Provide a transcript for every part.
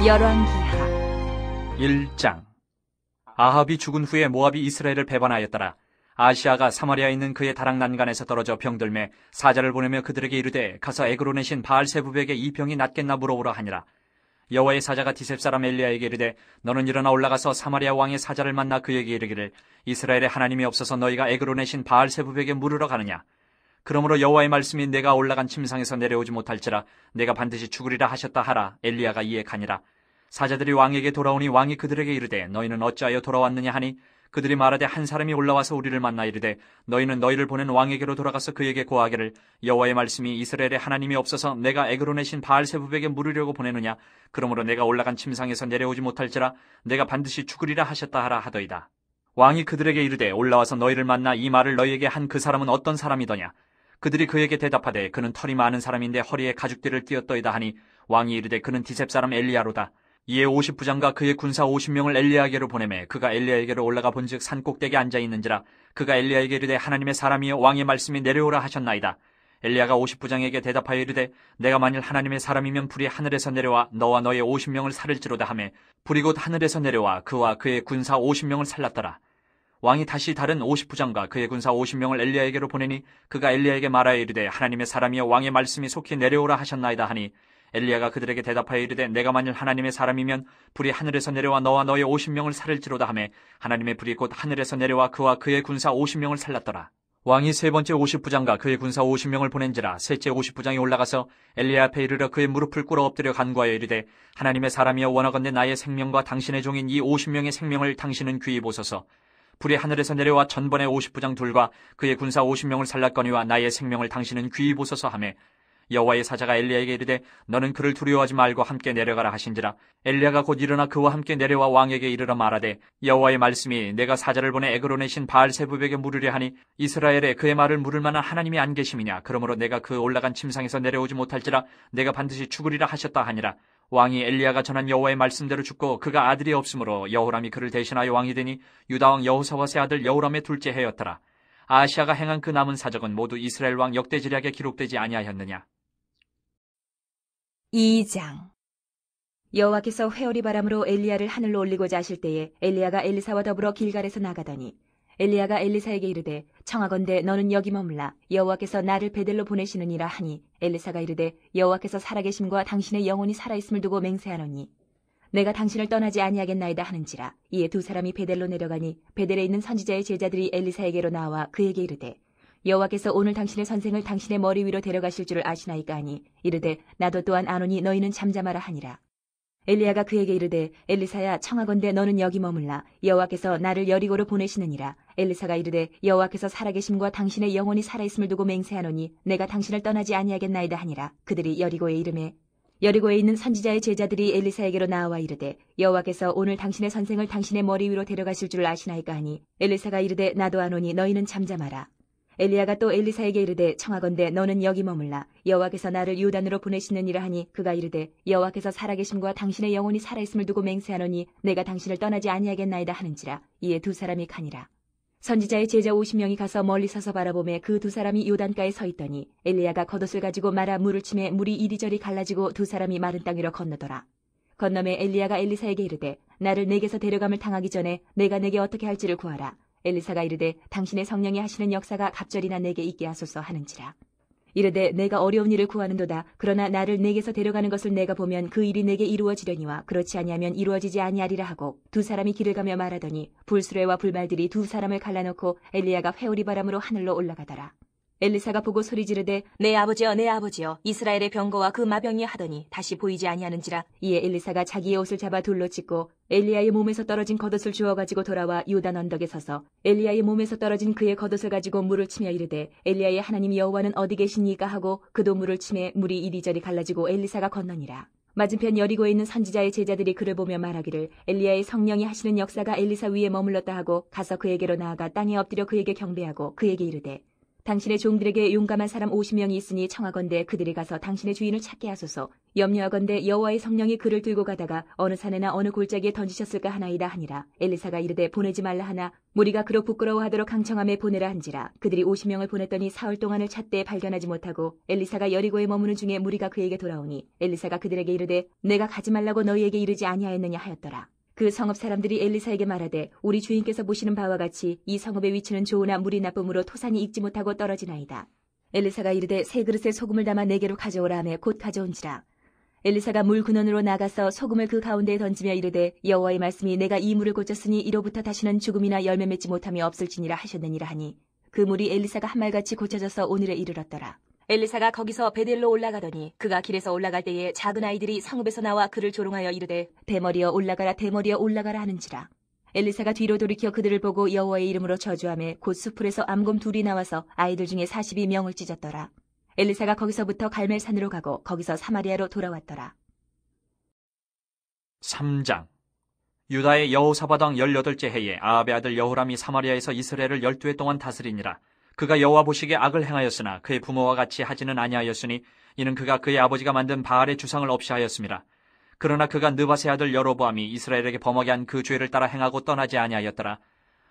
열왕기하 1장. 아합이 죽은 후에 모압이 이스라엘을 배반하였더라. 아시아가 사마리아에 있는 그의 다락 난간에서 떨어져 병들매 사자를 보내며 그들에게 이르되 가서 에그론의 신 바알세부백에 이 병이 낫겠나 물어보라 하니라. 여호와의 사자가 디셉 사람 엘리야에게 이르되 너는 일어나 올라가서 사마리아 왕의 사자를 만나 그에게 이르기를 이스라엘의 하나님이 없어서 너희가 에그론의 신 바알세부백에 물으러 가느냐. 그러므로 여호와의 말씀이 내가 올라간 침상에서 내려오지 못할지라 내가 반드시 죽으리라 하셨다 하라. 엘리야가 이에 가니라. 사자들이 왕에게 돌아오니 왕이 그들에게 이르되 너희는 어찌하여 돌아왔느냐 하니 그들이 말하되 한 사람이 올라와서 우리를 만나 이르되 너희는 너희를 보낸 왕에게로 돌아가서 그에게 고하기를 여호와의 말씀이 이스라엘의 하나님이 없어서 내가 에그론의 신 바알세부백에 물으려고 보내느냐. 그러므로 내가 올라간 침상에서 내려오지 못할지라 내가 반드시 죽으리라 하셨다 하라 하더이다. 왕이 그들에게 이르되 올라와서 너희를 만나 이 말을 너희에게 한 그 사람은 어떤 사람이더냐. 그들이 그에게 대답하되 그는 털이 많은 사람인데 허리에 가죽띠를 띄었더이다 하니 왕이 이르되 그는 디셉 사람 엘리야로다. 이에 50부장과 그의 군사 50명을 엘리야에게로 보내매 그가 엘리야에게로 올라가 본즉 산 꼭대기에 앉아 있는지라. 그가 엘리야에게 이르되 하나님의 사람이여 왕의 말씀이 내려오라 하셨나이다. 엘리야가 50부장에게 대답하여 이르되 내가 만일 하나님의 사람이면 불이 하늘에서 내려와 너와 너의 50명을 살릴지로다 하매 불이 곧 하늘에서 내려와 그와 그의 군사 50명을 살랐더라. 왕이 다시 다른 50부장과 그의 군사 50명을 엘리야에게로 보내니 그가 엘리야에게 말하여 이르되 하나님의 사람이여 왕의 말씀이 속히 내려오라 하셨나이다 하니 엘리야가 그들에게 대답하여 이르되 내가 만일 하나님의 사람이면 불이 하늘에서 내려와 너와 너의 50명을 살릴지로다 하매 하나님의 불이 곧 하늘에서 내려와 그와 그의 군사 50명을 살랐더라. 왕이 세 번째 50부장과 그의 군사 50명을 보낸지라 셋째 50부장이 올라가서 엘리야 앞에 이르러 그의 무릎을 꿇어 엎드려 간구하여 이르되 하나님의 사람이여 원하건대 나의 생명과 당신의 종인 이 50명의 생명을 당신은 귀히 보소서. 불이 하늘에서 내려와 전번의 50부장 둘과 그의 군사 50명을 살랐거니와 나의 생명을 당신은 귀히 보소서 하매 여호와의 사자가 엘리야에게 이르되 너는 그를 두려워하지 말고 함께 내려가라 하신지라. 엘리야가 곧 일어나 그와 함께 내려와 왕에게 이르러 말하되 여호와의 말씀이 내가 사자를 보내 에그론의 신 바알세부백에 물으려 하니 이스라엘에 그의 말을 물을 만한 하나님이 안 계심이냐. 그러므로 내가 그 올라간 침상에서 내려오지 못할지라 내가 반드시 죽으리라 하셨다 하니라. 왕이 엘리야가 전한 여호와의 말씀대로 죽고 그가 아들이 없으므로 여호람이 그를 대신하여 왕이 되니 유다왕 여호사밧의 아들 여호람의 둘째 해였더라. 아시아가 행한 그 남은 사적은 모두 이스라엘 왕 역대지략에 기록되지 아니하였느냐. 2장. 여호와께서 회오리 바람으로 엘리야를 하늘로 올리고자 하실 때에 엘리야가 엘리사와 더불어 길갈에서 나가더니 엘리야가 엘리사에게 이르되 청하건대 너는 여기 머물라. 여호와께서 나를 베델로 보내시느니라 하니 엘리사가 이르되 여호와께서 살아계심과 당신의 영혼이 살아있음을 두고 맹세하노니 내가 당신을 떠나지 아니하겠나이다 하는지라. 이에 두 사람이 베델로 내려가니 베델에 있는 선지자의 제자들이 엘리사에게로 나와 그에게 이르되 여호와께서 오늘 당신의 선생을 당신의 머리 위로 데려가실 줄을 아시나이까 하니 이르되 나도 또한 아노니 너희는 잠잠하라 하니라. 엘리야가 그에게 이르되 엘리사야 청하건대 너는 여기 머물라. 여호와께서 나를 여리고로 보내시느니라. 엘리사가 이르되 여호와께서 살아계심과 당신의 영혼이 살아있음을 두고 맹세하노니 내가 당신을 떠나지 아니하겠나이다 하니라. 그들이 여리고에 이르매 여리고에 있는 선지자의 제자들이 엘리사에게로 나와 이르되 여호와께서 오늘 당신의 선생을 당신의 머리 위로 데려가실 줄을 아시나이까 하니 엘리사가 이르되 나도 아노니 너희는 잠잠하라. 엘리야가 또 엘리사에게 이르되 청하건대 너는 여기 머물라. 여호와께서 나를 요단으로 보내시느니라 하니 그가 이르되 여호와께서 살아계심과 당신의 영혼이 살아있음을 두고 맹세하노니 내가 당신을 떠나지 아니하겠나이다 하는지라. 이에 두 사람이 가니라. 선지자의 제자 50명이 가서 멀리 서서 바라보매 그 두 사람이 요단가에 서 있더니 엘리야가 겉옷을 가지고 말아 물을 치매 물이 이리저리 갈라지고 두 사람이 마른 땅 위로 건너더라. 건너매 엘리야가 엘리사에게 이르되 나를 내게서 데려감을 당하기 전에 내가 내게 어떻게 할지를 구하라. 엘리사가 이르되 당신의 성령이 하시는 역사가 갑절이나 내게 있게 하소서 하는지라. 이르되 내가 어려운 일을 구하는도다. 그러나 나를 내게서 데려가는 것을 내가 보면 그 일이 내게 이루어지려니와 그렇지 아니하면 이루어지지 아니하리라 하고 두 사람이 길을 가며 말하더니 불수레와 불말들이 두 사람을 갈라놓고 엘리야가 회오리 바람으로 하늘로 올라가더라. 엘리사가 보고 소리 지르되 내 아버지여 내 아버지여 이스라엘의 병거와 그 마병이 하더니 다시 보이지 아니하는지라. 이에 엘리사가 자기의 옷을 잡아 돌로 찢고 엘리야의 몸에서 떨어진 겉옷을 주워가지고 돌아와 요단 언덕에 서서 엘리야의 몸에서 떨어진 그의 겉옷을 가지고 물을 치며 이르되 엘리야의 하나님 여호와는 어디 계시니까 하고 그도 물을 치매 물이 이리저리 갈라지고 엘리사가 건너니라. 맞은편 여리고에 있는 선지자의 제자들이 그를 보며 말하기를 엘리야의 성령이 하시는 역사가 엘리사 위에 머물렀다 하고 가서 그에게로 나아가 땅에 엎드려 그에게 경배하고 그에게 이르되 당신의 종들에게 용감한 사람 50명이 있으니 청하건대 그들이 가서 당신의 주인을 찾게 하소서. 염려하건대 여호와의 성령이 그를 들고 가다가 어느 산에나 어느 골짜기에 던지셨을까 하나이다 하니라. 엘리사가 이르되 보내지 말라 하나 무리가 그로 부끄러워하도록 강청함에 보내라 한지라. 그들이 50명을 보냈더니 사흘 동안을 찾되 발견하지 못하고 엘리사가 여리고에 머무는 중에 무리가 그에게 돌아오니 엘리사가 그들에게 이르되 내가 가지 말라고 너희에게 이르지 아니하였느냐 하였더라. 그 성읍 사람들이 엘리사에게 말하되 우리 주인께서 보시는 바와 같이 이 성읍의 위치는 좋으나 물이 나쁨으로 토산이 익지 못하고 떨어지나이다. 엘리사가 이르되 세 그릇에 소금을 담아 내게로 가져오라 하며 곧 가져온지라. 엘리사가 물 근원으로 나가서 소금을 그 가운데에 던지며 이르되 여호와의 말씀이 내가 이 물을 고쳤으니 이로부터 다시는 죽음이나 열매 맺지 못함이 없을지니라 하셨느니라 하니 그 물이 엘리사가 한 말같이 고쳐져서 오늘에 이르렀더라. 엘리사가 거기서 베델로 올라가더니 그가 길에서 올라갈 때에 작은 아이들이 성읍에서 나와 그를 조롱하여 이르되 대머리여 올라가라 대머리여 올라가라 하는지라. 엘리사가 뒤로 돌이켜 그들을 보고 여호와의 이름으로 저주하며 곧 수풀에서 암곰 둘이 나와서 아이들 중에 42명을 찢었더라. 엘리사가 거기서부터 갈멜산으로 가고 거기서 사마리아로 돌아왔더라. 3장. 유다의 여호사밧 왕 18째 해에 아합의 아들 여호람이 사마리아에서 이스라엘을 12해 동안 다스리니라. 그가 여호와 보시기에 악을 행하였으나 그의 부모와 같이 하지는 아니하였으니 이는 그가 그의 아버지가 만든 바알의 주상을 없이 하였음이라. 그러나 그가 느밧의 아들 여로보암이 이스라엘에게 범하게 한 그 죄를 따라 행하고 떠나지 아니하였더라.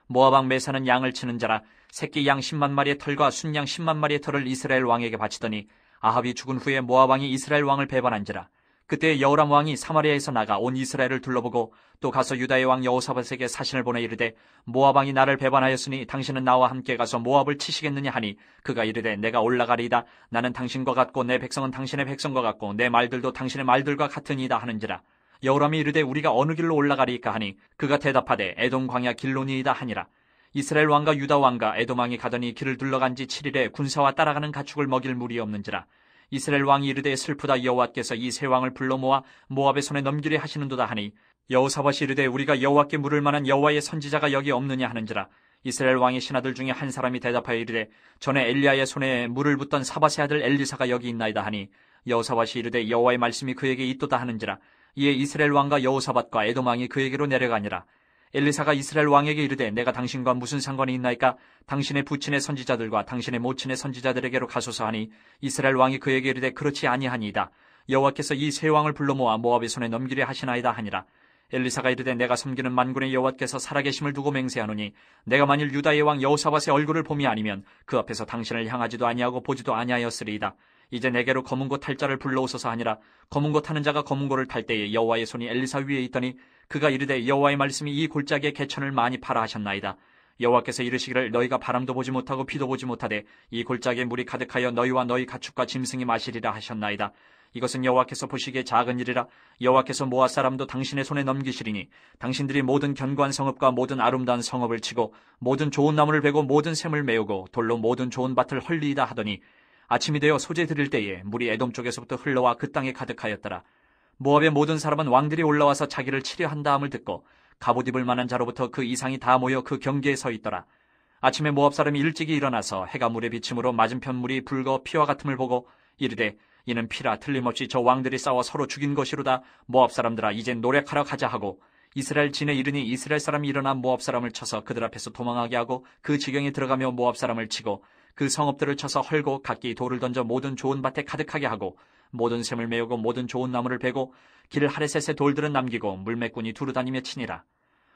모압 왕 메사는 양을 치는 자라 새끼 양 10만 마리의 털과 순양 10만 마리의 털을 이스라엘 왕에게 바치더니 아합이 죽은 후에 모압 왕이 이스라엘 왕을 배반한지라. 그때 여호람 왕이 사마리아에서 나가 온 이스라엘을 둘러보고 또 가서 유다의 왕 여호사밧에게 사신을 보내 이르되 모압 왕이 나를 배반하였으니 당신은 나와 함께 가서 모압을 치시겠느냐 하니 그가 이르되 내가 올라가리이다. 나는 당신과 같고 내 백성은 당신의 백성과 같고 내 말들도 당신의 말들과 같으니이다 하는지라. 여호람이 이르되 우리가 어느 길로 올라가리이까 하니 그가 대답하되 에돔 광야 길로니이다 하니라. 이스라엘 왕과 유다 왕과 에돔 왕이 가더니 길을 둘러간 지 7일에 군사와 따라가는 가축을 먹일 물이 없는지라. 이스라엘 왕이 이르되 슬프다 여호와께서 이 세 왕을 불러 모아 모압의 손에 넘기려 하시는도다 하니 여호사밧이 이르되 우리가 여호와께 물을 만한 여호와의 선지자가 여기 없느냐 하는지라. 이스라엘 왕의 신하들 중에 한 사람이 대답하여 이르되 전에 엘리야의 손에 물을 붓던 사밧의 아들 엘리사가 여기 있나이다 하니 여호사밧이 이르되 여호와의 말씀이 그에게 있도다 하는지라. 이에 이스라엘 왕과 여호사밧과 에돔 왕이 그에게로 내려가니라. 엘리사가 이스라엘 왕에게 이르되 내가 당신과 무슨 상관이 있나이까? 당신의 부친의 선지자들과 당신의 모친의 선지자들에게로 가소서 하니 이스라엘 왕이 그에게 이르되 그렇지 아니하니이다. 여호와께서 이 세 왕을 불러 모아 모압의 손에 넘기려 하시나이다 하니라. 엘리사가 이르되 내가 섬기는 만군의 여호와께서 살아계심을 두고 맹세하노니 내가 만일 유다의 왕 여호사밧의 얼굴을 봄이 아니면 그 앞에서 당신을 향하지도 아니하고 보지도 아니하였으리이다. 이제 내게로 검은 고 탈 자를 불러오소서 하니라. 검은 고 타는 자가 검은 고를 탈 때에 여호와의 손이 엘리사 위에 있더니 그가 이르되 여호와의 말씀이 이 골짜기에 개천을 많이 팔아 하셨나이다. 여호와께서 이르시기를 너희가 바람도 보지 못하고 비도 보지 못하되 이 골짜기에 물이 가득하여 너희와 너희 가축과 짐승이 마시리라 하셨나이다. 이것은 여호와께서 보시기에 작은 일이라. 여호와께서 모압 사람도 당신의 손에 넘기시리니 당신들이 모든 견고한 성읍과 모든 아름다운 성읍을 치고 모든 좋은 나무를 베고 모든 샘을 메우고 돌로 모든 좋은 밭을 헐리이다 하더니 아침이 되어 소재 드릴 때에 물이 에돔 쪽에서부터 흘러와 그 땅에 가득하였더라. 모압의 모든 사람은 왕들이 올라와서 자기를 치려 한다함을 듣고 갑옷 입을 만한 자로부터 그 이상이 다 모여 그 경계에 서 있더라. 아침에 모압 사람이 일찍이 일어나서 해가 물에 비침으로 맞은편 물이 붉어 피와 같음을 보고 이르되 이는 피라 틀림없이 저 왕들이 싸워 서로 죽인 것이로다. 모압 사람들아 이제 노력하러 가자 하고 이스라엘 진에 이르니 이스라엘 사람이 일어나 모압 사람을 쳐서 그들 앞에서 도망하게 하고 그 지경에 들어가며 모압 사람을 치고 그 성읍들을 쳐서 헐고 각기 돌을 던져 모든 좋은 밭에 가득하게 하고 모든 샘을 메우고 모든 좋은 나무를 베고 길 하레셋의 돌들은 남기고 물매꾼이 두루다니며 치니라.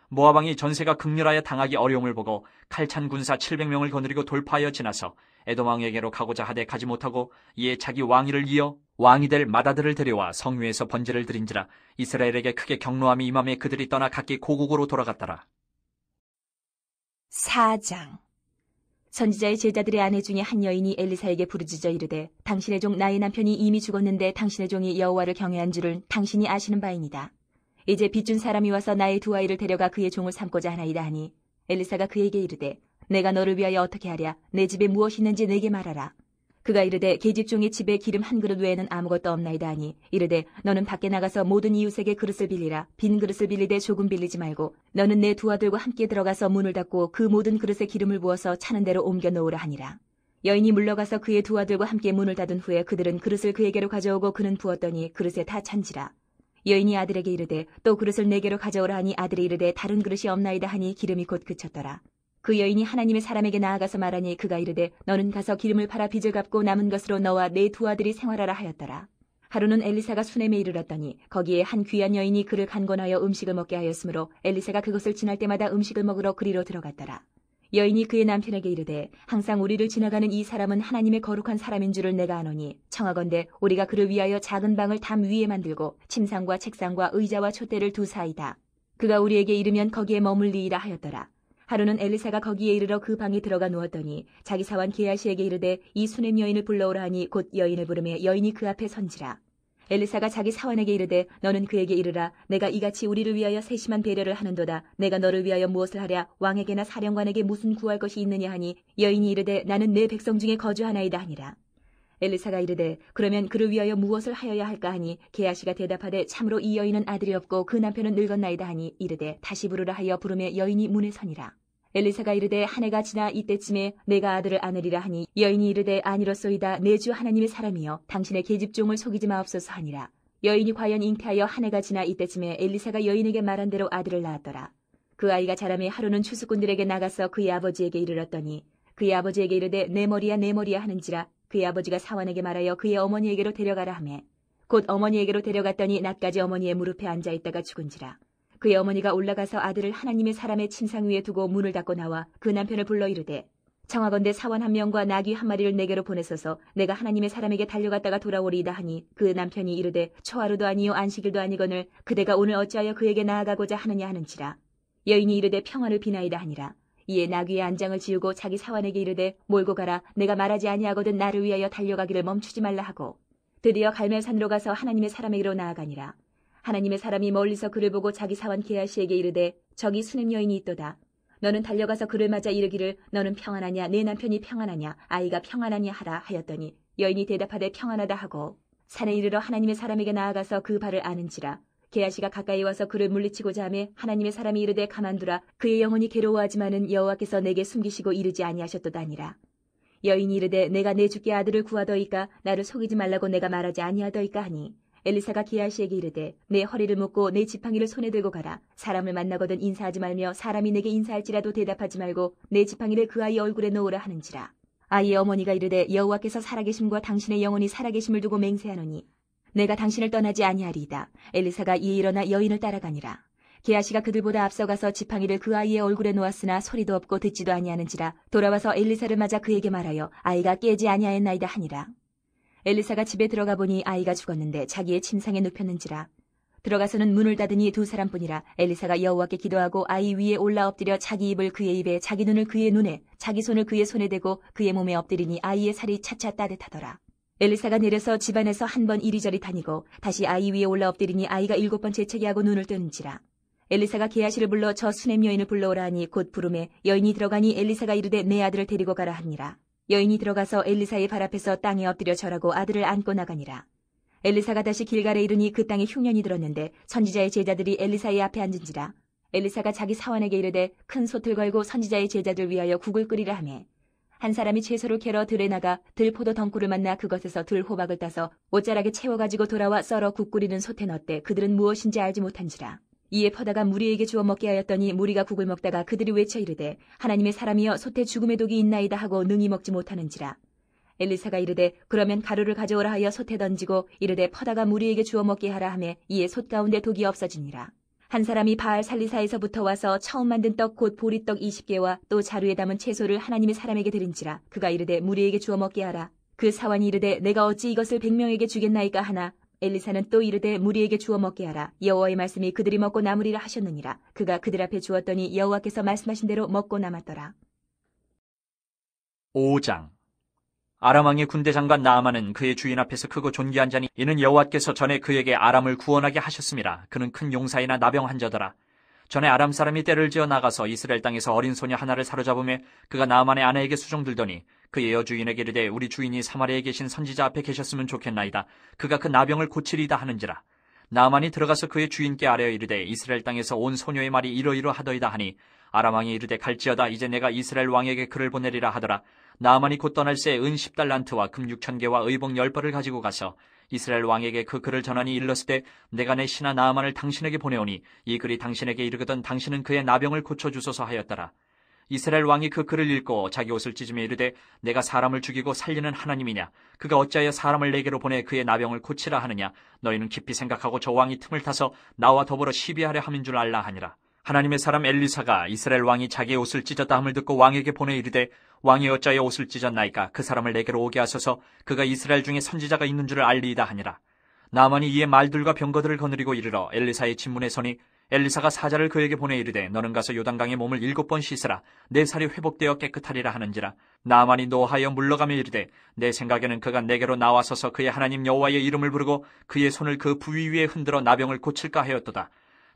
모압 왕이 전세가 극렬하여 당하기 어려움을 보고 칼찬 군사 700명을 거느리고 돌파하여 지나서 에돔 왕에게로 가고자 하되 가지 못하고 이에 자기 왕위를 이어 왕이 될 마다들을 데려와 성 위에서 번제를 드린지라. 이스라엘에게 크게 경노함이 임함에 그들이 떠나 각기 고국으로 돌아갔더라. 4장. 선지자의 제자들의 아내 중에 한 여인이 엘리사에게 부르짖어 이르되 당신의 종 나의 남편이 이미 죽었는데 당신의 종이 여호와를 경외한 줄을 당신이 아시는 바이니이다. 이제 빚준 사람이 와서 나의 두 아이를 데려가 그의 종을 삼고자 하나이다 하니 엘리사가 그에게 이르되 내가 너를 위하여 어떻게 하랴? 내 집에 무엇이 있는지 내게 말하라. 그가 이르되 계집종의 집에 기름 한 그릇 외에는 아무것도 없나이다 하니 이르되 너는 밖에 나가서 모든 이웃에게 그릇을 빌리라. 빈 그릇을 빌리되 조금 빌리지 말고 너는 내 두 아들과 함께 들어가서 문을 닫고 그 모든 그릇에 기름을 부어서 차는 대로 옮겨 놓으라 하니라. 여인이 물러가서 그의 두 아들과 함께 문을 닫은 후에 그들은 그릇을 그에게로 가져오고 그는 부었더니 그릇에 다 찬지라. 여인이 아들에게 이르되 또 그릇을 내게로 가져오라 하니 아들이 이르되 다른 그릇이 없나이다 하니 기름이 곧 그쳤더라. 그 여인이 하나님의 사람에게 나아가서 말하니 그가 이르되 너는 가서 기름을 팔아 빚을 갚고 남은 것으로 너와 내 두 아들이 생활하라 하였더라. 하루는 엘리사가 수넴에 이르렀더니 거기에 한 귀한 여인이 그를 간권하여 음식을 먹게 하였으므로 엘리사가 그것을 지날 때마다 음식을 먹으러 그리로 들어갔더라. 여인이 그의 남편에게 이르되 항상 우리를 지나가는 이 사람은 하나님의 거룩한 사람인 줄을 내가 아노니 청하건대 우리가 그를 위하여 작은 방을 담 위에 만들고 침상과 책상과 의자와 촛대를 두사이다. 그가 우리에게 이르면 거기에 머물리이라 하였더라. 하루는 엘리사가 거기에 이르러 그 방에 들어가 누웠더니 자기 사환 게하시에게 이르되 이 수넴 여인을 불러오라 하니 곧 여인을 부르매 여인이 그 앞에 선지라. 엘리사가 자기 사환에게 이르되 너는 그에게 이르라 내가 이같이 우리를 위하여 세심한 배려를 하는도다. 내가 너를 위하여 무엇을 하랴 왕에게나 사령관에게 무슨 구할 것이 있느냐 하니 여인이 이르되 나는 내 백성 중에 거주하나이다 하니라. 엘리사가 이르되 그러면 그를 위하여 무엇을 하여야 할까 하니 게하시가 대답하되 참으로 이 여인은 아들이 없고 그 남편은 늙었나이다 하니 이르되 다시 부르라 하여 부르매 여인이 문에 서니라. 엘리사가 이르되 한 해가 지나 이때쯤에 내가 아들을 안으리라 하니 여인이 이르되 아니로소이다. 내 주 하나님의 사람이여 당신의 계집종을 속이지 마옵소서 하니라. 여인이 과연 잉태하여 한 해가 지나 이때쯤에 엘리사가 여인에게 말한 대로 아들을 낳았더라. 그 아이가 자라매 하루는 추수꾼들에게 나가서 그의 아버지에게 이르렀더니 그의 아버지에게 이르되 내 머리야 내 머리야 하는지라. 그의 아버지가 사환에게 말하여 그의 어머니에게로 데려가라 하매 곧 어머니에게로 데려갔더니 낮까지 어머니의 무릎에 앉아있다가 죽은지라. 그의 어머니가 올라가서 아들을 하나님의 사람의 침상 위에 두고 문을 닫고 나와 그 남편을 불러 이르되 청하건대 사원 한 명과 나귀 한 마리를 내게로 보내소서. 내가 하나님의 사람에게 달려갔다가 돌아오리이다 하니 그 남편이 이르되 초하루도 아니요 안식일도 아니거늘 그대가 오늘 어찌하여 그에게 나아가고자 하느냐 하는지라. 여인이 이르되 평안을 비나이다 하니라. 이에 나귀의 안장을 지우고 자기 사환에게 이르되 몰고 가라. 내가 말하지 아니하거든 나를 위하여 달려가기를 멈추지 말라 하고 드디어 갈멜산으로 가서 하나님의 사람에게로 나아가니라. 하나님의 사람이 멀리서 그를 보고 자기 사환 게하시에게 이르되 저기 수넴 여인이 있도다. 너는 달려가서 그를 맞아 이르기를 너는 평안하냐 내 남편이 평안하냐 아이가 평안하냐 하라 하였더니 여인이 대답하되 평안하다 하고 산에 이르러 하나님의 사람에게 나아가서 그 발을 아는지라. 게하시가 가까이 와서 그를 물리치고자 하매 하나님의 사람이 이르되 가만두라. 그의 영혼이 괴로워하지만은 여호와께서 내게 숨기시고 이르지 아니하셨도다 하니라. 여인이 이르되 내가 내 주께 아들을 구하더이까 나를 속이지 말라고 내가 말하지 아니하더이까 하니 엘리사가 게하시에게 이르되 내 허리를 묶고 내 지팡이를 손에 들고 가라. 사람을 만나거든 인사하지 말며 사람이 내게 인사할지라도 대답하지 말고 내 지팡이를 그 아이 얼굴에 놓으라 하는지라. 아이의 어머니가 이르되 여호와께서 살아계심과 당신의 영혼이 살아계심을 두고 맹세하노니 내가 당신을 떠나지 아니하리이다. 엘리사가 이에 일어나 여인을 따라가니라. 게하시가 그들보다 앞서가서 지팡이를 그 아이의 얼굴에 놓았으나 소리도 없고 듣지도 아니하는지라. 돌아와서 엘리사를 맞아 그에게 말하여 아이가 깨지 아니하였나이다 하니라. 엘리사가 집에 들어가 보니 아이가 죽었는데 자기의 침상에 눕혔는지라. 들어가서는 문을 닫으니 두 사람뿐이라. 엘리사가 여호와께 기도하고 아이 위에 올라 엎드려 자기 입을 그의 입에 자기 눈을 그의 눈에 자기 손을 그의 손에 대고 그의 몸에 엎드리니 아이의 살이 차차 따뜻하더라. 엘리사가 내려서 집안에서 한 번 이리저리 다니고 다시 아이 위에 올라 엎드리니 아이가 7번 재채기하고 눈을 뜨는지라. 엘리사가 게하시를 불러 저 수넴 여인을 불러오라 하니 곧 부르매 여인이 들어가니 엘리사가 이르되 내 아들을 데리고 가라 하니라. 여인이 들어가서 엘리사의 발 앞에서 땅에 엎드려 절하고 아들을 안고 나가니라. 엘리사가 다시 길갈에 이르니 그 땅에 흉년이 들었는데 선지자의 제자들이 엘리사의 앞에 앉은지라. 엘리사가 자기 사환에게 이르되 큰 솥을 걸고 선지자의 제자들 위하여 국을 끓이라 하매 한 사람이 채소를 캐러 들에 나가 들포도 덩굴을 만나 그것에서 들호박을 따서 옷자락에 채워가지고 돌아와 썰어 국 끓이는 솥에 넣되 그들은 무엇인지 알지 못한지라. 이에 퍼다가 무리에게 주어 먹게 하였더니 무리가 국을 먹다가 그들이 외쳐 이르되 하나님의 사람이여 솥에 죽음의 독이 있나이다 하고 능히 먹지 못하는지라. 엘리사가 이르되 그러면 가루를 가져오라 하여 솥에 던지고 이르되 퍼다가 무리에게 주어 먹게 하라 하매 이에 솥 가운데 독이 없어지니라. 한 사람이 바알 살리사에서부터 와서 처음 만든 떡 곧 보리떡 20개와 또 자루에 담은 채소를 하나님의 사람에게 드린지라. 그가 이르되 무리에게 주어 먹게 하라. 그 사환이 이르되 내가 어찌 이것을 100명에게 주겠나이까 하나 엘리사는 또 이르되 무리에게 주어 먹게 하라. 여호와의 말씀이 그들이 먹고 남으리라 하셨느니라. 그가 그들 앞에 주었더니 여호와께서 말씀하신 대로 먹고 남았더라. 5장. 아람 왕의 군대 장관 나아만은 그의 주인 앞에서 크고 존귀한 자니 이는 여호와께서 전에 그에게 아람을 구원하게 하셨습니다. 그는 큰 용사이나 나병한 자더라. 전에 아람 사람이 떼를 지어 나가서 이스라엘 땅에서 어린 소녀 하나를 사로잡으며 그가 나아만의 아내에게 수종들더니 그의 여주인에게 이르되 우리 주인이 사마리아에 계신 선지자 앞에 계셨으면 좋겠나이다. 그가 그 나병을 고치리다 하는지라. 나아만이 들어가서 그의 주인께 아뢰어 이르되 이스라엘 땅에서 온 소녀의 말이 이러이러하더이다 하니 아람 왕이 이르되 갈지어다. 이제 내가 이스라엘 왕에게 글을 보내리라 하더라. 나아만이 곧 떠날 새 은 10달란트와 금 6,000개와 의복 10벌을 가지고 가서 이스라엘 왕에게 그 글을 전하니 일렀으되 내가 내 신하 나아만을 당신에게 보내오니 이 글이 당신에게 이르거든 당신은 그의 나병을 고쳐주소서 하였더라. 이스라엘 왕이 그 글을 읽고 자기 옷을 찢으며 이르되 내가 사람을 죽이고 살리는 하나님이냐? 그가 어찌하여 사람을 내게로 보내 그의 나병을 고치라 하느냐? 너희는 깊이 생각하고 저 왕이 틈을 타서 나와 더불어 시비하려 함인 줄 알라 하니라. 하나님의 사람 엘리사가 이스라엘 왕이 자기의 옷을 찢었다 함을 듣고 왕에게 보내 이르되 왕이 어찌하여 옷을 찢었나이까? 그 사람을 내게로 오게 하소서. 그가 이스라엘 중에 선지자가 있는 줄을 알리이다 하니라. 나만이 이에 말들과 병거들을 거느리고 이르러 엘리사의 진문에 서니 엘리사가 사자를 그에게 보내 이르되 너는 가서 요단강에 몸을 7번 씻으라. 내 살이 회복되어 깨끗하리라 하는지라. 나만이 노하여 물러가며 이르되 내 생각에는 그가 내게로 나와서서 그의 하나님 여호와의 이름을 부르고 그의 손을 그 부위 위에 흔들어 나병을 고칠까 하였도다.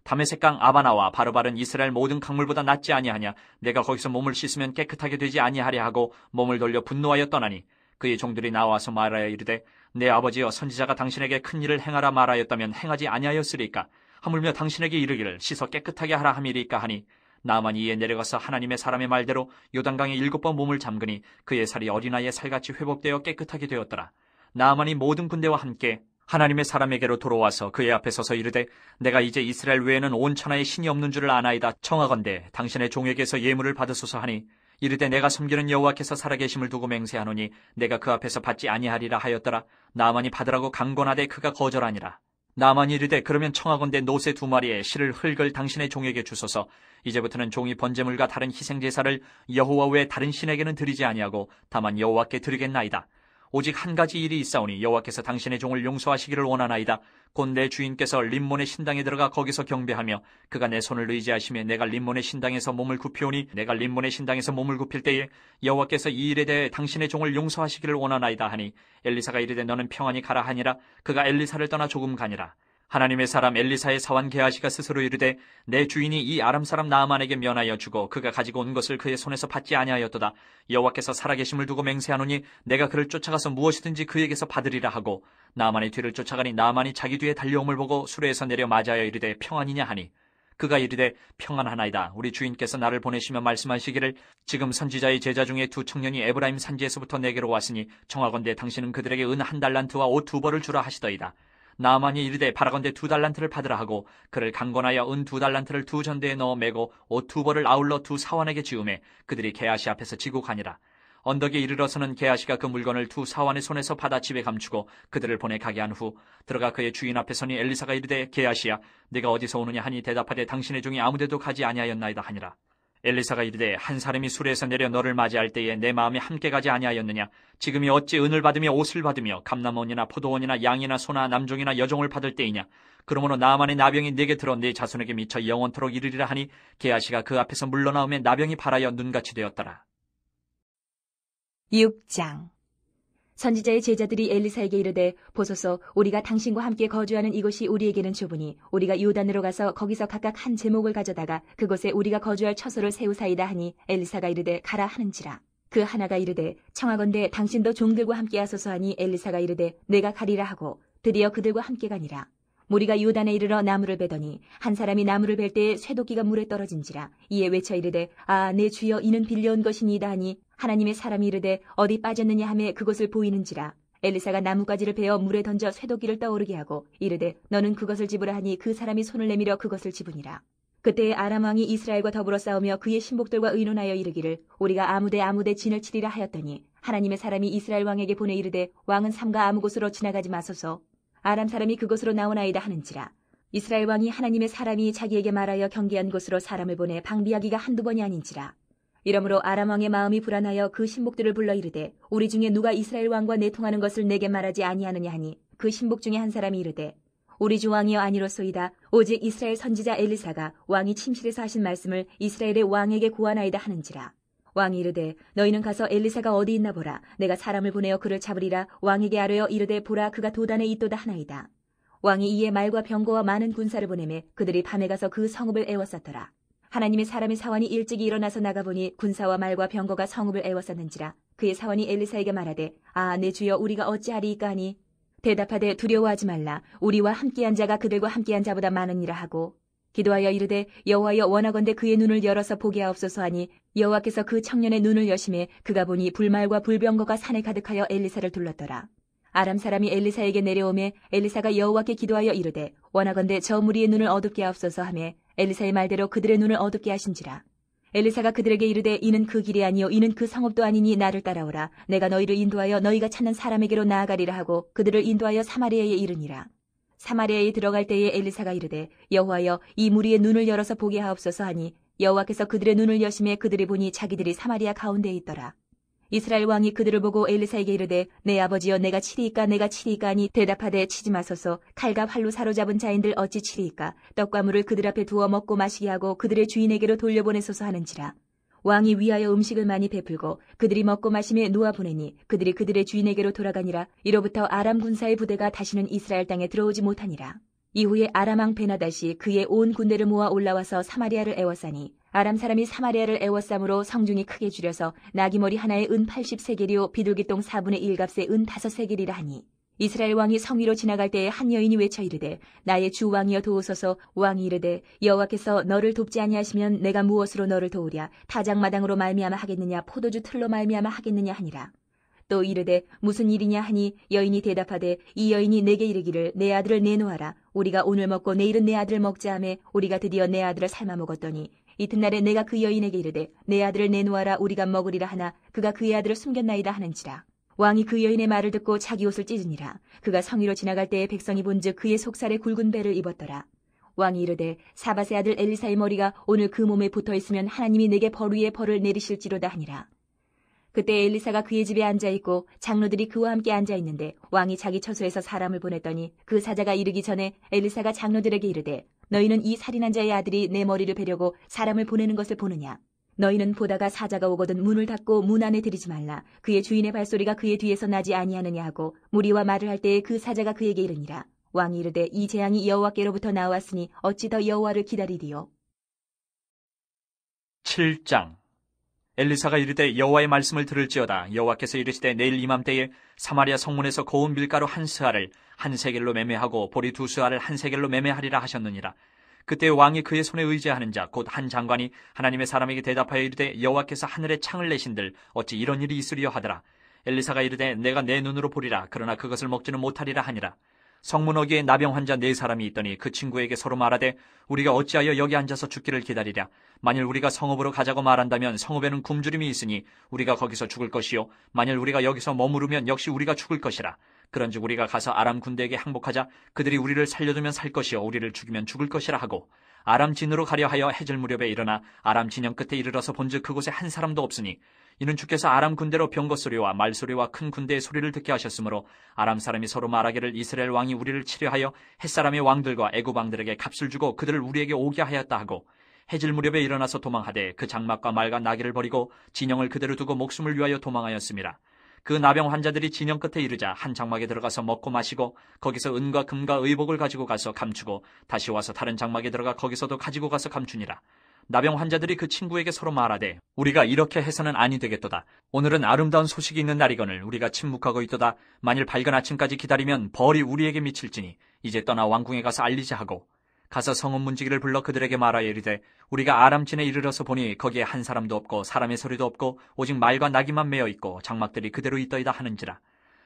다메섹강 아바나와 바르바른 이스라엘 모든 강물보다 낫지 아니하냐? 내가 거기서 몸을 씻으면 깨끗하게 되지 아니하랴 하고 몸을 돌려 분노하여 떠나니 그의 종들이 나와서 말하여 이르되 내 아버지여 선지자가 당신에게 큰 일을 행하라 말하였다면 행하지 아니하였으리까? 하물며 당신에게 이르기를 씻어 깨끗하게 하라 함이리까 하니 나만이 이에 내려가서 하나님의 사람의 말대로 요단강에 7번 몸을 잠그니 그의 살이 어린아이의 살같이 회복되어 깨끗하게 되었더라. 나만이 모든 군대와 함께 하나님의 사람에게로 돌아와서 그의 앞에 서서 이르되 내가 이제 이스라엘 외에는 온 천하에 신이 없는 줄을 아나이다. 청하건대 당신의 종에게서 예물을 받으소서 하니 이르되 내가 섬기는 여호와께서 살아계심을 두고 맹세하노니 내가 그 앞에서 받지 아니하리라 하였더라. 나만이 받으라고 강권하되 그가 거절하니라. 나만이 이르되 그러면 청하건대 노새 2마리에 실을 흙을 당신의 종에게 주소서. 이제부터는 종이 번제물과 다른 희생제사를 여호와 외에 다른 신에게는 드리지 아니하고 다만 여호와께 드리겠나이다. 오직 한 가지 일이 있사오니 여호와께서 당신의 종을 용서하시기를 원하나이다. 곧 내 주인께서 림몬의 신당에 들어가 거기서 경배하며 그가 내 손을 의지하시며 내가 림몬의 신당에서 몸을 굽히오니 내가 림몬의 신당에서 몸을 굽힐 때에 여호와께서 이 일에 대해 당신의 종을 용서하시기를 원하나이다 하니 엘리사가 이르되 너는 평안히 가라 하니라. 그가 엘리사를 떠나 조금 가니라. 하나님의 사람 엘리사의 사환 게하시가 스스로 이르되 내 주인이 이 아람 사람 나아만에게 면하여 주고 그가 가지고 온 것을 그의 손에서 받지 아니하였도다. 여호와께서 살아계심을 두고 맹세하노니 내가 그를 쫓아가서 무엇이든지 그에게서 받으리라 하고 나아만의 뒤를 쫓아가니 나아만이 자기 뒤에 달려옴을 보고 수레에서 내려 맞아여 이르되 평안이냐 하니 그가 이르되 평안하나이다. 우리 주인께서 나를 보내시며 말씀하시기를 지금 선지자의 제자 중에 2 청년이 에브라임 산지에서부터 내게로 왔으니 청하건대 당신은 그들에게 은 1달란트와 옷 2벌을 주라 하시더이다. 나아만이 이르되 바라건대 2달란트를 받으라 하고 그를 강권하여 은 2달란트를 2전대에 넣어 매고 옷 2벌을 아울러 2 사환에게 지우매 그들이 게하시 앞에서 지고 가니라. 언덕에 이르러서는 게하시가 그 물건을 2 사환의 손에서 받아 집에 감추고 그들을 보내 가게 한 후 들어가 그의 주인 앞에 서니 엘리사가 이르되 게하시야 네가 어디서 오느냐 하니 대답하되 당신의 종이 아무데도 가지 아니하였나이다 하니라. 엘리사가 이르되 한 사람이 수레에서 내려 너를 맞이할 때에 내 마음이 함께 가지 아니하였느냐? 지금이 어찌 은을 받으며 옷을 받으며 감람원이나 포도원이나 양이나 소나 남종이나 여종을 받을 때이냐? 그러므로 나아만의 나병이 내게 들어 네 자손에게 미쳐 영원토록 이르리라 하니 게하시가 그 앞에서 물러나오며 나병이 발하여 눈같이 되었더라. 6장. 선지자의 제자들이 엘리사에게 이르되 보소서 우리가 당신과 함께 거주하는 이곳이 우리에게는 좁으니 우리가 요단으로 가서 거기서 각각 한 제목을 가져다가 그곳에 우리가 거주할 처소를 세우사이다 하니 엘리사가 이르되 가라 하는지라. 그 하나가 이르되 청하건대 당신도 종들과 함께 하소서 하니 엘리사가 이르되 내가 가리라 하고 드디어 그들과 함께 가니라. 무리가 요단에 이르러 나무를 베더니 한 사람이 나무를 벨 때에 쇠도끼가 물에 떨어진지라. 이에 외쳐 이르되 아 내 주여 이는 빌려온 것이니이다 하니 하나님의 사람이 이르되 어디 빠졌느냐 하매 그것을 보이는지라. 엘리사가 나뭇가지를 베어 물에 던져 쇠도끼를 떠오르게 하고 이르되 너는 그것을 집으라 하니 그 사람이 손을 내밀어 그것을 집으니라. 그때에 아람 왕이 이스라엘과 더불어 싸우며 그의 신복들과 의논하여 이르기를 우리가 아무데 진을 치리라 하였더니 하나님의 사람이 이스라엘 왕에게 보내 이르되 왕은 삼가 아무 곳으로 지나가지 마소서. 아람 사람이 그곳으로 나오나이다 하는지라. 이스라엘 왕이 하나님의 사람이 자기에게 말하여 경계한 곳으로 사람을 보내 방비하기가 한두 번이 아닌지라. 이러므로 아람 왕의 마음이 불안하여 그 신복들을 불러 이르되 우리 중에 누가 이스라엘 왕과 내통하는 것을 내게 말하지 아니하느냐 하니 그 신복 중에 한 사람이 이르되 우리 주 왕이여 아니로소이다. 오직 이스라엘 선지자 엘리사가 왕이 침실에서 하신 말씀을 이스라엘의 왕에게 고하나이다 하는지라. 왕이 이르되 너희는 가서 엘리사가 어디 있나 보라. 내가 사람을 보내어 그를 잡으리라. 왕에게 아뢰어 이르되 보라 그가 도단에 있도다 하나이다. 왕이 이에 말과 병거와 많은 군사를 보내매 그들이 밤에 가서 그 성읍을 에워쌌더라. 하나님의 사람의 사환이 일찍이 일어나서 나가보니 군사와 말과 병거가 성읍을 에워쌌는지라. 그의 사환이 엘리사에게 말하되 아 내 주여 우리가 어찌하리이까 하니 대답하되 두려워하지 말라. 우리와 함께한 자가 그들과 함께한 자보다 많으니라 하고 기도하여 이르되 여호와여 원하건대 그의 눈을 열어서 보게 하옵소서 하니 여호와께서 그 청년의 눈을 여심해 그가 보니 불말과 불병거가 산에 가득하여 엘리사를 둘렀더라. 아람 사람이 엘리사에게 내려오매 엘리사가 여호와께 기도하여 이르되 원하건대 저 무리의 눈을 어둡게 하옵소서 하매 엘리사의 말대로 그들의 눈을 어둡게 하신지라. 엘리사가 그들에게 이르되 이는 그 길이 아니요 이는 그 성읍도 아니니 나를 따라오라. 내가 너희를 인도하여 너희가 찾는 사람에게로 나아가리라 하고 그들을 인도하여 사마리아에 이르니라. 사마리아에 들어갈 때에 엘리사가 이르되 여호와여 이 무리의 눈을 열어서 보게 하옵소서 하니 여호와께서 그들의 눈을 여심해 그들이 보니 자기들이 사마리아 가운데에 있더라. 이스라엘 왕이 그들을 보고 엘리사에게 이르되 내 아버지여 내가 치리이까 하니 대답하되 치지 마소서. 칼과 활로 사로잡은 자인들 어찌 치리이까. 떡과 물을 그들 앞에 두어 먹고 마시게 하고 그들의 주인에게로 돌려보내소서 하는지라. 왕이 위하여 음식을 많이 베풀고 그들이 먹고 마심에 놓아 보내니 그들이 그들의 주인에게로 돌아가니라. 이로부터 아람 군사의 부대가 다시는 이스라엘 땅에 들어오지 못하니라. 이후에 아람 왕 베나닷이 그의 온 군대를 모아 올라와서 사마리아를 애워싸니 아람 사람이 사마리아를 애워싸므로 성중이 크게 줄여서 나귀머리 하나에 은 80세겔이요 비둘기똥 4분의 1값에 은 5세겔이라 하니 이스라엘 왕이 성 위로 지나갈 때에 한 여인이 외쳐 이르되 나의 주 왕이여 도우소서. 왕이 이르되 여호와께서 너를 돕지 아니하시면 내가 무엇으로 너를 도우랴. 타작마당으로 말미암아 하겠느냐 포도주 틀로 말미암아 하겠느냐 하니라. 또 이르되 무슨 일이냐 하니 여인이 대답하되 이 여인이 내게 이르기를 내 아들을 내놓아라. 우리가 오늘 먹고 내일은 내 아들을 먹자 하매 우리가 드디어 내 아들을 삶아 먹었더니 이튿날에 내가 그 여인에게 이르되 내 아들을 내놓아라. 우리가 먹으리라 하나 그가 그의 아들을 숨겼나이다 하는지라. 왕이 그 여인의 말을 듣고 자기 옷을 찢으니라. 그가 성 위로 지나갈 때에 백성이 본즉 그의 속살에 굵은 배를 입었더라. 왕이 이르되 사밧의 아들 엘리사의 머리가 오늘 그 몸에 붙어있으면 하나님이 내게 벌 위에 벌을 내리실지로다 하니라. 그때 엘리사가 그의 집에 앉아있고 장로들이 그와 함께 앉아있는데 왕이 자기 처소에서 사람을 보냈더니 그 사자가 이르기 전에 엘리사가 장로들에게 이르되 너희는 이 살인한 자의 아들이 내 머리를 베려고 사람을 보내는 것을 보느냐. 너희는 보다가 사자가 오거든 문을 닫고 문 안에 들이지 말라. 그의 주인의 발소리가 그의 뒤에서 나지 아니하느냐 하고 무리와 말을 할 때에 그 사자가 그에게 이르니라. 왕이 이르되 이 재앙이 여호와께로부터 나왔으니 어찌 더 여호와를 기다리리요. 7장. 엘리사가 이르되 여호와의 말씀을 들을지어다. 여호와께서 이르시되 내일 이맘때에 사마리아 성문에서 고운 밀가루 한 스아를 한 세겔로 매매하고 보리 두 스아를 한 세겔로 매매하리라 하셨느니라. 그때 왕이 그의 손에 의지하는 자 곧 한 장관이 하나님의 사람에게 대답하여 이르되 여호와께서 하늘에 창을 내신들 어찌 이런 일이 있으리요 하더라. 엘리사가 이르되 내가 내 눈으로 보리라. 그러나 그것을 먹지는 못하리라 하니라. 성문 어귀에 나병 환자 4사람이 있더니 그 친구에게 서로 말하되 우리가 어찌하여 여기 앉아서 죽기를 기다리랴. 만일 우리가 성읍으로 가자고 말한다면 성읍에는 굶주림이 있으니 우리가 거기서 죽을 것이요 만일 우리가 여기서 머무르면 역시 우리가 죽을 것이라. 그런즉 우리가 가서 아람 군대에게 항복하자. 그들이 우리를 살려두면 살 것이요 우리를 죽이면 죽을 것이라 하고 아람 진으로 가려 하여 해질 무렵에 일어나 아람 진영 끝에 이르러서 본즉 그곳에 한 사람도 없으니 이는 주께서 아람 군대로 병거 소리와 말소리와 큰 군대의 소리를 듣게 하셨으므로 아람 사람이 서로 말하기를 이스라엘 왕이 우리를 치려하여 햇사람의 왕들과 애굽 왕들에게 값을 주고 그들을 우리에게 오게 하였다 하고 해질 무렵에 일어나서 도망하되 그 장막과 말과 나귀를 버리고 진영을 그대로 두고 목숨을 위하여 도망하였습니다. 그 나병 환자들이 진영 끝에 이르자 한 장막에 들어가서 먹고 마시고 거기서 은과 금과 의복을 가지고 가서 감추고 다시 와서 다른 장막에 들어가 거기서도 가지고 가서 감추니라. 나병 환자들이 그 친구에게 서로 말하되 우리가 이렇게 해서는 아니 되겠도다. 오늘은 아름다운 소식이 있는 날이거늘 우리가 침묵하고 있도다. 만일 밝은 아침까지 기다리면 벌이 우리에게 미칠지니 이제 떠나 왕궁에 가서 알리자 하고 가서 성읍 문지기를 불러 그들에게 말하여 이르되 우리가 아람진에 이르러서 보니 거기에 한 사람도 없고 사람의 소리도 없고 오직 말과 나귀만 매어 있고 장막들이 그대로 있더이다 하는지라.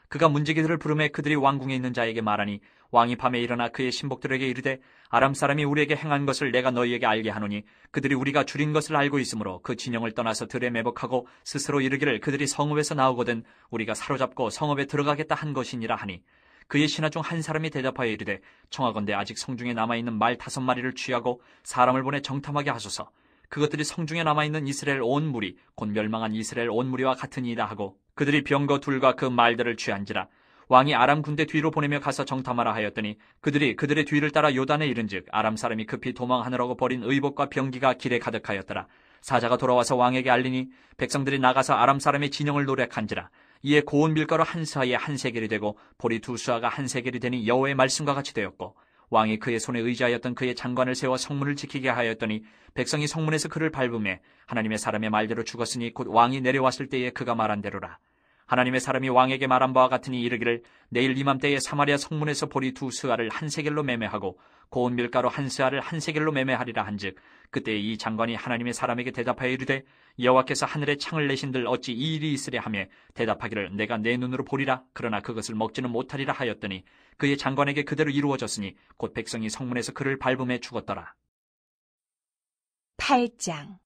그가 문지기들을 부르매 그들이 왕궁에 있는 자에게 말하니 왕이 밤에 일어나 그의 신복들에게 이르되 아람 사람이 우리에게 행한 것을 내가 너희에게 알게 하노니 그들이 우리가 줄인 것을 알고 있으므로 그 진영을 떠나서 들에 매복하고 스스로 이르기를 그들이 성읍에서 나오거든 우리가 사로잡고 성읍에 들어가겠다 한 것이니라 하니 그의 신하 중 한 사람이 대답하여 이르되 청하건대 아직 성중에 남아있는 말 5마리를 취하고 사람을 보내 정탐하게 하소서. 그것들이 성중에 남아있는 이스라엘 온 무리 곧 멸망한 이스라엘 온 무리와 같으니이다 하고 그들이 병거 둘과 그 말들을 취한지라. 왕이 아람 군대 뒤로 보내며 가서 정탐하라 하였더니 그들이 그들의 뒤를 따라 요단에 이른즉 아람 사람이 급히 도망하느라고 버린 의복과 병기가 길에 가득하였더라. 사자가 돌아와서 왕에게 알리니 백성들이 나가서 아람 사람의 진영을 노략한지라. 이에 고운 밀가루 한 스아에 한 세겔이 되고 보리 2스아가 한 세겔이 되니 여호와의 말씀과 같이 되었고 왕이 그의 손에 의지하였던 그의 장관을 세워 성문을 지키게 하였더니 백성이 성문에서 그를 밟음에 하나님의 사람의 말대로 죽었으니 곧 왕이 내려왔을 때에 그가 말한 대로라. 하나님의 사람이 왕에게 말한 바와 같으니 이르기를 내일 이맘때에 사마리아 성문에서 보리 2스아를 한 세겔로 매매하고 고운 밀가루 한 스아를 한 세겔로 매매하리라 한즉 그때 이 장관이 하나님의 사람에게 대답하여 이르되 여호와께서 하늘에 창을 내신들 어찌 이 일이 있으랴 하며 대답하기를 내가 내 눈으로 보리라. 그러나 그것을 먹지는 못하리라 하였더니 그의 장관에게 그대로 이루어졌으니 곧 백성이 성문에서 그를 밟음에 죽었더라. 8장.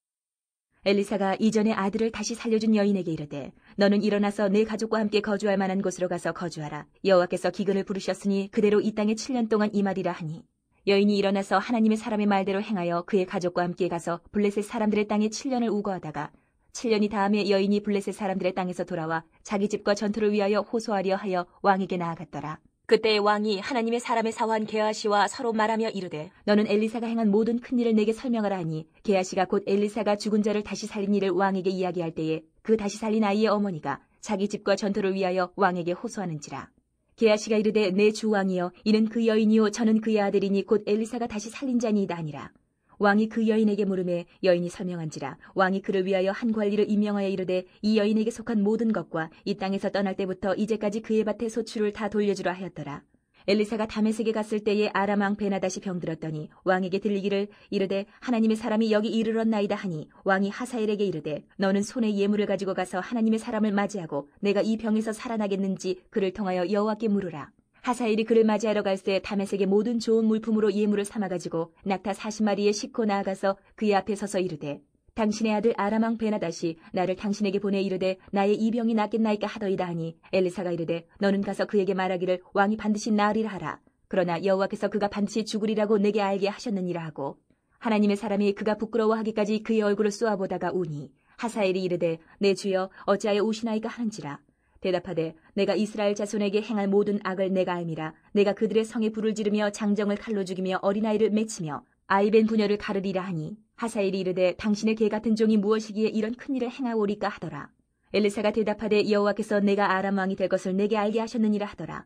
엘리사가 이전에 아들을 다시 살려준 여인에게 이르되 너는 일어나서 내 가족과 함께 거주할 만한 곳으로 가서 거주하라. 여호와께서 기근을 부르셨으니 그대로 이 땅에 7년 동안 임하리라 하니 여인이 일어나서 하나님의 사람의 말대로 행하여 그의 가족과 함께 가서 블레셋 사람들의 땅에 7년을 우거하다가 7년이 다음에 여인이 블레셋 사람들의 땅에서 돌아와 자기 집과 전투를 위하여 호소하려 하여 왕에게 나아갔더라. 그때 왕이 하나님의 사람의 사환 게하시와 서로 말하며 이르되 너는 엘리사가 행한 모든 큰 일을 내게 설명하라 하니 게하시가 곧 엘리사가 죽은 자를 다시 살린 일을 왕에게 이야기할 때에 그 다시 살린 아이의 어머니가 자기 집과 전투를 위하여 왕에게 호소하는지라. 게하시가 이르되 내 주 왕이여 이는 그 여인이요 저는 그의 아들이니 곧 엘리사가 다시 살린 자니이다 하니라. 왕이 그 여인에게 물으매 여인이 설명한지라. 왕이 그를 위하여 한 관리를 임명하여 이르되 이 여인에게 속한 모든 것과 이 땅에서 떠날 때부터 이제까지 그의 밭의 소출을 다 돌려주라 하였더라. 엘리사가 다메섹에 갔을 때에 아람 왕 베나다시 병들었더니 왕에게 들리기를 이르되 하나님의 사람이 여기 이르렀나이다 하니 왕이 하사엘에게 이르되 너는 손에 예물을 가지고 가서 하나님의 사람을 맞이하고 내가 이 병에서 살아나겠는지 그를 통하여 여호와께 물으라. 하사엘이 그를 맞이하러 갈새 다메섹의 모든 좋은 물품으로 예물을 삼아가지고 낙타 40마리에 싣고 나아가서 그의 앞에 서서 이르되 당신의 아들 아람 왕 베나다시 나를 당신에게 보내 이르되 나의 이 병이 낫겠나이까 하더이다 하니 엘리사가 이르되 너는 가서 그에게 말하기를 왕이 반드시 나으리라 하라. 그러나 여호와께서 그가 반드시 죽으리라고 내게 알게 하셨느니라 하고 하나님의 사람이 그가 부끄러워하기까지 그의 얼굴을 쏘아보다가 우니 하사엘이 이르되 내 주여 어찌하여 우시나이까 하는지라. 대답하되 내가 이스라엘 자손에게 행할 모든 악을 내가 알미라. 내가 그들의 성에 불을 지르며 장정을 칼로 죽이며 어린아이를 맺히며 아이벤 부녀를 가르리라 하니 하사엘이 이르되 당신의 개 같은 종이 무엇이기에 이런 큰일을 행하오리까 하더라. 엘리사가 대답하되 여호와께서 내가 아람 왕이 될 것을 내게 알게 하셨느니라 하더라.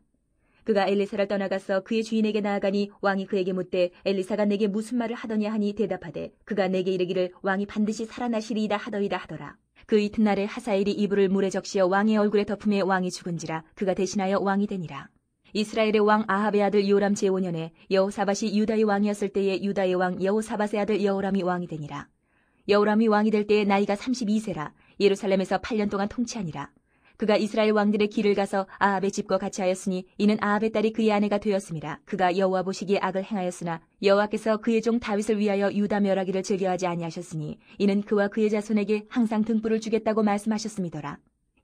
그가 엘리사를 떠나가서 그의 주인에게 나아가니 왕이 그에게 묻되 엘리사가 내게 무슨 말을 하더냐 하니 대답하되 그가 내게 이르기를 왕이 반드시 살아나시리이다 하더이다 하더라. 그 이튿날에 하사엘이 이불을 물에 적시어 왕의 얼굴에 덮음에 왕이 죽은지라 그가 대신하여 왕이 되니라. 이스라엘의 왕 아합의 아들 요람 제5년에 여호사밧이 유다의 왕이었을 때에 유다의 왕 여호사밧의 아들 여호람이 왕이 되니라. 여호람이 왕이 될 때에 나이가 32세라 예루살렘에서 8년 동안 통치하니라. 그가 이스라엘 왕들의 길을 가서 아합의 집과 같이 하였으니 이는 아합의 딸이 그의 아내가 되었음이라. 그가 여호와 보시기에 악을 행하였으나 여호와께서 그의 종 다윗을 위하여 유다 멸하기를 즐겨하지 아니하셨으니 이는 그와 그의 자손에게 항상 등불을 주겠다고 말씀하셨음이더라.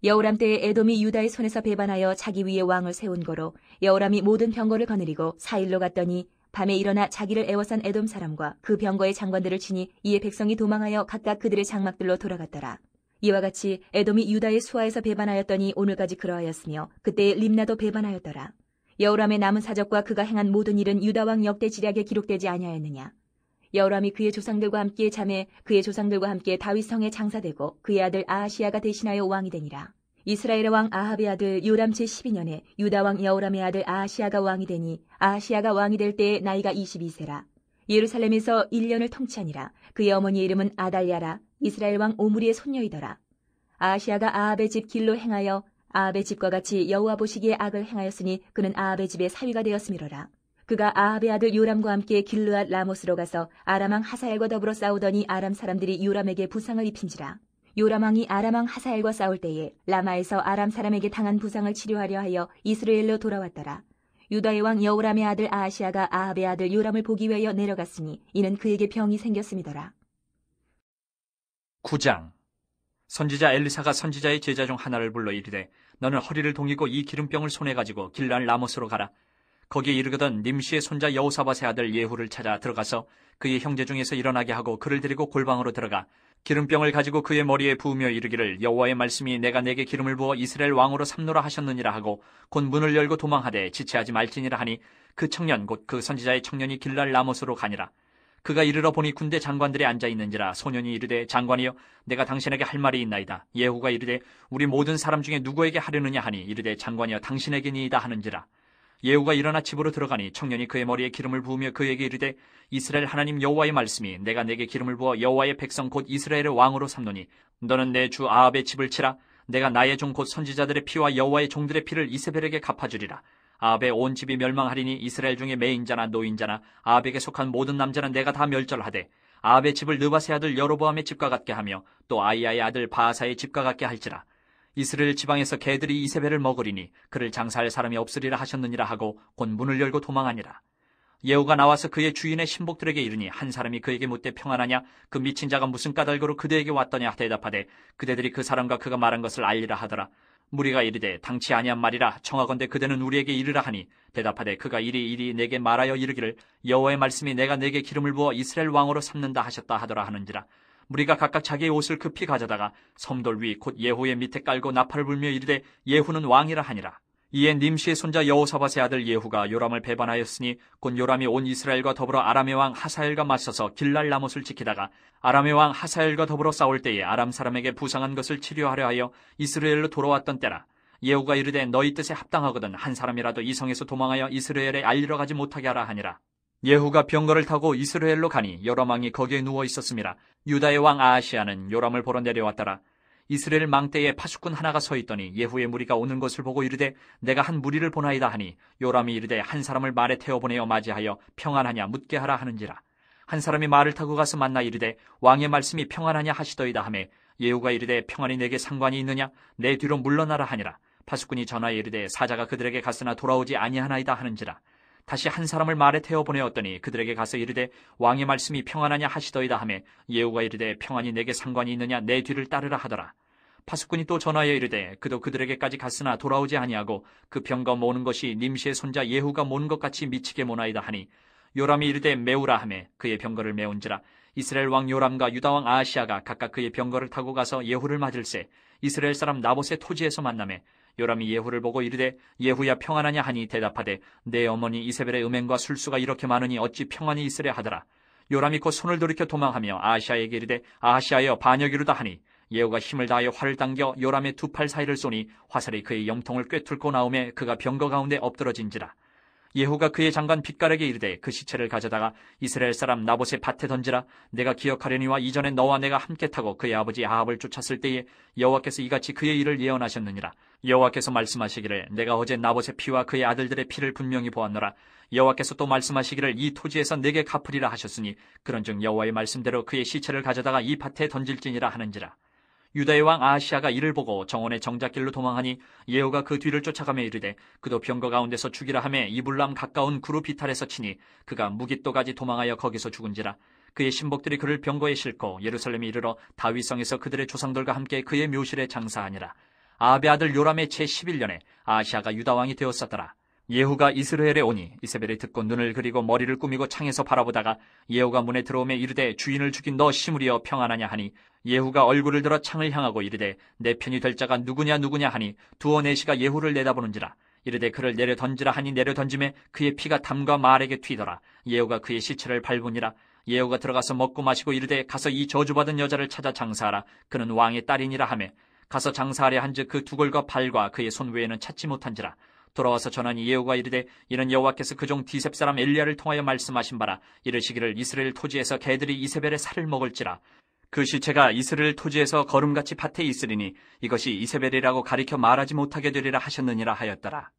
여호람 때에 에돔이 유다의 손에서 배반하여 자기 위에 왕을 세운 거로 여호람이 모든 병거를 거느리고 사일로 갔더니 밤에 일어나 자기를 애워싼 에돔 사람과 그 병거의 장관들을 치니 이에 백성이 도망하여 각각 그들의 장막들로 돌아갔더라. 이와 같이 에돔이 유다의 수하에서 배반하였더니 오늘까지 그러하였으며 그때에 림나도 배반하였더라. 여호람의 남은 사적과 그가 행한 모든 일은 유다 왕 역대 지략에 기록되지 아니하였느냐. 여호람이 그의 조상들과 함께 잠에 그의 조상들과 함께 다윗 성에 장사되고 그의 아들 아하시야가 대신하여 왕이 되니라. 이스라엘의 왕 아합의 아들 요람 제12년에 유다 왕 여호람의 아들 아하시야가 왕이 되니 아하시야가 왕이 될 때에 나이가 22세라. 예루살렘에서 1년을 통치하니라. 그의 어머니의 이름은 아달랴라. 이스라엘 왕 오므리의 손녀이더라. 아하시야가 아합의 집 길로 행하여 아합의 집과 같이 여호와 보시기에 악을 행하였으니 그는 아합의 집의 사위가 되었음이로라. 그가 아합의 아들 요람과 함께 길르앗 라못으로 가서 아람 왕 하사엘과 더불어 싸우더니 아람 사람들이 요람에게 부상을 입힌지라. 요람 왕이 아람 왕 하사엘과 싸울 때에 라마에서 아람 사람에게 당한 부상을 치료하려 하여 이스라엘로 돌아왔더라. 유다의 왕 여호람의 아들 아하시야가 아합의 아들 요람을 보기 위하여 내려갔으니 이는 그에게 병이 생겼음이더라. 9장. 선지자 엘리사가 선지자의 제자 중 하나를 불러 이르되 너는 허리를 동이고 이 기름병을 손에 가지고 길르앗 라못으로 가라. 거기에 이르거든 님시의 손자 여호사밧의 아들 예후를 찾아 들어가서 그의 형제 중에서 일어나게 하고 그를 데리고 골방으로 들어가 기름병을 가지고 그의 머리에 부으며 이르기를 여호와의 말씀이 내가 내게 기름을 부어 이스라엘 왕으로 삼노라 하셨느니라 하고 곧 문을 열고 도망하되 지체하지 말지니라 하니 그 청년 곧 그 선지자의 청년이 길르앗 라못으로 가니라. 그가 이르러 보니 군대 장관들이 앉아 있는지라. 소년이 이르되 장관이여 내가 당신에게 할 말이 있나이다. 예후가 이르되 우리 모든 사람 중에 누구에게 하려느냐 하니 이르되 장관이여 당신에게니이다 하는지라. 예후가 일어나 집으로 들어가니 청년이 그의 머리에 기름을 부으며 그에게 이르되 이스라엘 하나님 여호와의 말씀이 내가 내게 기름을 부어 여호와의 백성 곧 이스라엘의 왕으로 삼노니 너는 내 주 아합의 집을 치라. 내가 나의 종 곧 선지자들의 피와 여호와의 종들의 피를 이세벨에게 갚아주리라. 아합의 온 집이 멸망하리니 이스라엘 중에 매인자나 노인자나 아합에게 속한 모든 남자는 내가 다 멸절하되 아합의 집을 느바세 아들 여로보암의 집과 같게 하며 또 아이야의 아들 바하사의 집과 같게 할지라. 이스라엘 지방에서 개들이 이세벨을 먹으리니 그를 장사할 사람이 없으리라 하셨느니라 하고 곧 문을 열고 도망하니라. 예후가 나와서 그의 주인의 신복들에게 이르니 한 사람이 그에게 묻되 평안하냐? 그 미친 자가 무슨 까닭으로 그대에게 왔더냐? 대답하되 그대들이 그 사람과 그가 말한 것을 알리라 하더라. 무리가 이르되 당치 아니한 말이라. 청하건대 그대는 우리에게 이르라 하니 대답하되 그가 이리 내게 말하여 이르기를 여호와의 말씀이 내가 내게 기름을 부어 이스라엘 왕으로 삼는다 하셨다 하더라 하는지라. 무리가 각각 자기의 옷을 급히 가져다가 섬돌 위 곧 예후의 밑에 깔고 나팔을 불며 이르되 예후는 왕이라 하니라. 이에 님시의 손자 여호사밧의 아들 예후가 요람을 배반하였으니 곧 요람이 온 이스라엘과 더불어 아람의 왕 하사엘과 맞서서 길랄 라못을 지키다가 아람의 왕 하사엘과 더불어 싸울 때에 아람 사람에게 부상한 것을 치료하려 하여 이스라엘로 돌아왔던 때라. 예후가 이르되 너희 뜻에 합당하거든 한 사람이라도 이 성에서 도망하여 이스라엘에 알리러 가지 못하게 하라 하니라. 예후가 병거를 타고 이스라엘로 가니 요람 왕이 거기에 누워 있었음이라. 유다의 왕 아하시아는 요람을 보러 내려왔더라. 이스라엘 망대에 파수꾼 하나가 서 있더니 예후의 무리가 오는 것을 보고 이르되 내가 한 무리를 보나이다 하니 요람이 이르되 한 사람을 말에 태워 보내어 맞이하여 평안하냐 묻게 하라 하는지라. 한 사람이 말을 타고 가서 만나 이르되 왕의 말씀이 평안하냐 하시더이다 하매 예후가 이르되 평안이 내게 상관이 있느냐? 내 뒤로 물러나라 하니라. 파수꾼이 전하에 이르되 사자가 그들에게 갔으나 돌아오지 아니하나이다 하는지라. 다시 한 사람을 말에 태워 보내었더니 그들에게 가서 이르되 왕의 말씀이 평안하냐 하시더이다 하매 예후가 이르되 평안이 내게 상관이 있느냐? 내 뒤를 따르라 하더라. 파수꾼이 또 전하여 이르되 그도 그들에게까지 갔으나 돌아오지 아니하고 그 병거 모는 것이 님시의 손자 예후가 모는 것 같이 미치게 모나이다 하니 요람이 이르되 메우라 하매 그의 병거를 메운지라. 이스라엘 왕 요람과 유다 왕 아하시아가 각각 그의 병거를 타고 가서 예후를 맞을새 이스라엘 사람 나봇의 토지에서 만나매 요람이 예후를 보고 이르되 예후야 평안하냐 하니 대답하되 내 어머니 이세벨의 음행과 술수가 이렇게 많으니 어찌 평안이 있으랴 하더라. 요람이 곧 손을 돌이켜 도망하며 아하시아에게 이르되 아하시아여 반역이루다 하니 예후가 힘을 다하여 활을 당겨 요람의 두 팔 사이를 쏘니 화살이 그의 염통을 꿰뚫고 나오매 그가 병거 가운데 엎드러진지라. 예후가 그의 장관 빗가락에 이르되 그 시체를 가져다가 이스라엘 사람 나봇의 밭에 던지라. 내가 기억하려니와 이전에 너와 내가 함께 타고 그의 아버지 아합을 쫓았을 때에 여호와께서 이같이 그의 일을 예언하셨느니라. 여호와께서 말씀하시기를 내가 어제 나봇의 피와 그의 아들들의 피를 분명히 보았노라. 여호와께서 또 말씀하시기를 이 토지에서 내게 갚으리라 하셨으니 그런즉 여호와의 말씀대로 그의 시체를 가져다가 이 밭에 던질지니라 하는지라. 유다의 왕 아하시아가 이를 보고 정원의 정작길로 도망하니 예후가 그 뒤를 쫓아가며 이르되 그도 병거 가운데서 죽이라 하매 이불람 가까운 구루 비탈에서 치니 그가 무깃도까지 도망하여 거기서 죽은지라. 그의 신복들이 그를 병거에 싣고 예루살렘에 이르러 다윗성에서 그들의 조상들과 함께 그의 묘실에 장사하니라. 아합의 아들 요람의 제11년에 아하시아가 유다 왕이 되었었더라. 예후가 이스라엘에 오니 이세벨이 듣고 눈을 그리고 머리를 꾸미고 창에서 바라보다가 예후가 문에 들어오매 이르되 주인을 죽인 너 시므리여 평안하냐 하니 예후가 얼굴을 들어 창을 향하고 이르되 내 편이 될 자가 누구냐 하니 두어 내시가 예후를 내다보는지라. 이르되 그를 내려 던지라 하니 내려 던짐에 그의 피가 담과 말에게 튀더라. 예후가 그의 시체를 밟으니라. 예후가 들어가서 먹고 마시고 이르되 가서 이 저주받은 여자를 찾아 장사하라. 그는 왕의 딸이니라 하매 가서 장사하려 한즉 그 두골과 발과 그의 손 외에는 찾지 못한지라. 돌아와서 전하니 예후가 이르되 이는 여호와께서 그종 디셉 사람 엘리야를 통하여 말씀하신 바라. 이르시기를 이스라엘 토지에서 개들이 이세벨의 살을 먹을지라. 그 시체가 이스라엘 토지에서 거름같이 밭에 있으리니 이것이 이세벨이라고 가리켜 말하지 못하게 되리라 하셨느니라 하였더라.